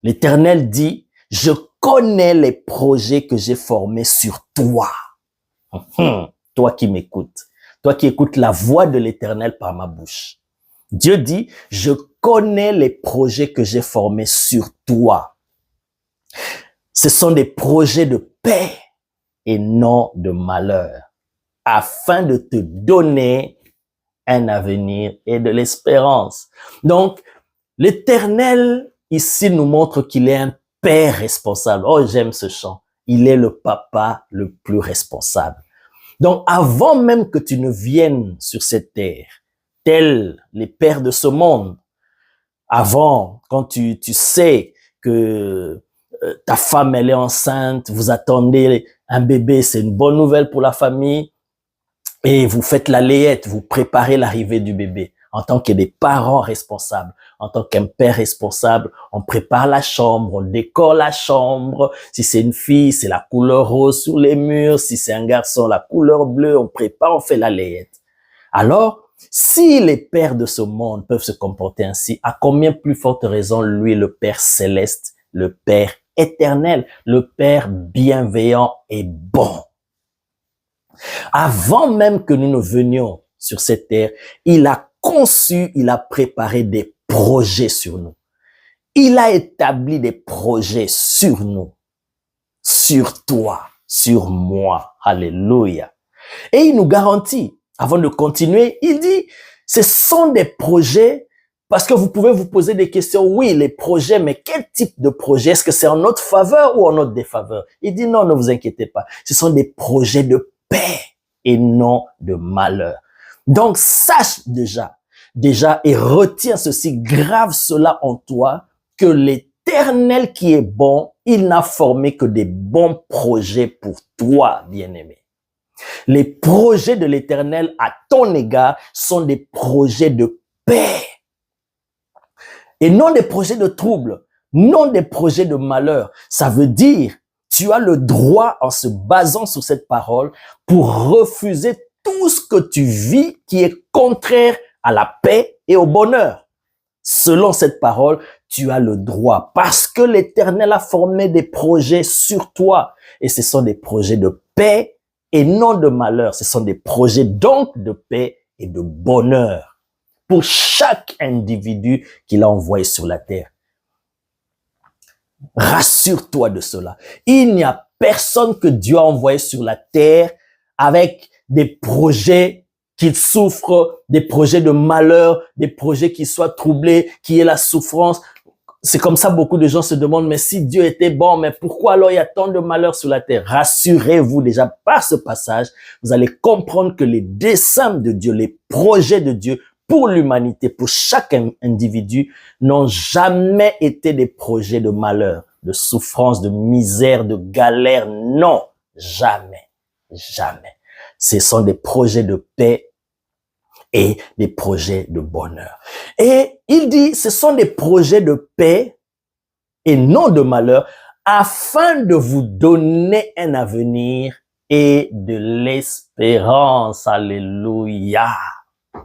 L'Éternel dit, je connais les projets que j'ai formés sur toi. Toi qui m'écoutes, toi qui écoutes la voix de l'Éternel par ma bouche. Dieu dit, je connais les projets que j'ai formés sur toi. Ce sont des projets de paix et non de malheur, afin de te donner un avenir et de l'espérance. Donc, l'Éternel ici nous montre qu'il est un père responsable. Oh, j'aime ce chant. Il est le papa le plus responsable. Donc, avant même que tu ne viennes sur cette terre, tels les pères de ce monde, avant, quand tu sais que ta femme, elle est enceinte, vous attendez un bébé, c'est une bonne nouvelle pour la famille, et vous faites la layette, vous préparez l'arrivée du bébé. En tant que des parents responsables, en tant qu'un père responsable, on prépare la chambre, on décore la chambre. Si c'est une fille, c'est la couleur rose sur les murs. Si c'est un garçon, la couleur bleue, on prépare, on fait la layette. Alors, si les pères de ce monde peuvent se comporter ainsi, à combien plus forte raison lui, le Père céleste, le Père éternel, le Père bienveillant et bon. Avant même que nous ne venions sur cette terre, il a conçu, il a préparé des projets sur nous. Il a établi des projets sur nous, sur toi, sur moi. Alléluia. Et il nous garantit, avant de continuer, il dit, ce sont des projets, parce que vous pouvez vous poser des questions, oui, les projets, mais quel type de projet? Est-ce que c'est en notre faveur ou en notre défaveur? Il dit, non, ne vous inquiétez pas, ce sont des projets de paix et non de malheur. Donc, sache déjà, et retiens ceci, grave cela en toi, que l'Éternel qui est bon, il n'a formé que des bons projets pour toi, bien-aimé. Les projets de l'Éternel à ton égard sont des projets de paix et non des projets de trouble, non des projets de malheur. Ça veut dire, tu as le droit, en se basant sur cette parole, pour refuser tout ce que tu vis qui est contraire à la paix et au bonheur. Selon cette parole, tu as le droit parce que l'Éternel a formé des projets sur toi et ce sont des projets de paix et non de malheur. Ce sont des projets donc de paix et de bonheur pour chaque individu qu'il a envoyé sur la terre. Rassure-toi de cela. Il n'y a personne que Dieu a envoyé sur la terre avec des projets qui souffrent, des projets de malheur, des projets qui soient troublés, qui aient la souffrance. C'est comme ça, beaucoup de gens se demandent, mais si Dieu était bon, mais pourquoi alors il y a tant de malheur sur la terre? Rassurez-vous déjà par ce passage, vous allez comprendre que les desseins de Dieu, les projets de Dieu pour l'humanité, pour chaque individu, n'ont jamais été des projets de malheur, de souffrance, de misère, de galère. Non, jamais, jamais. Ce sont des projets de paix et des projets de bonheur. Et il dit, ce sont des projets de paix et non de malheur, afin de vous donner un avenir et de l'espérance. Alléluia.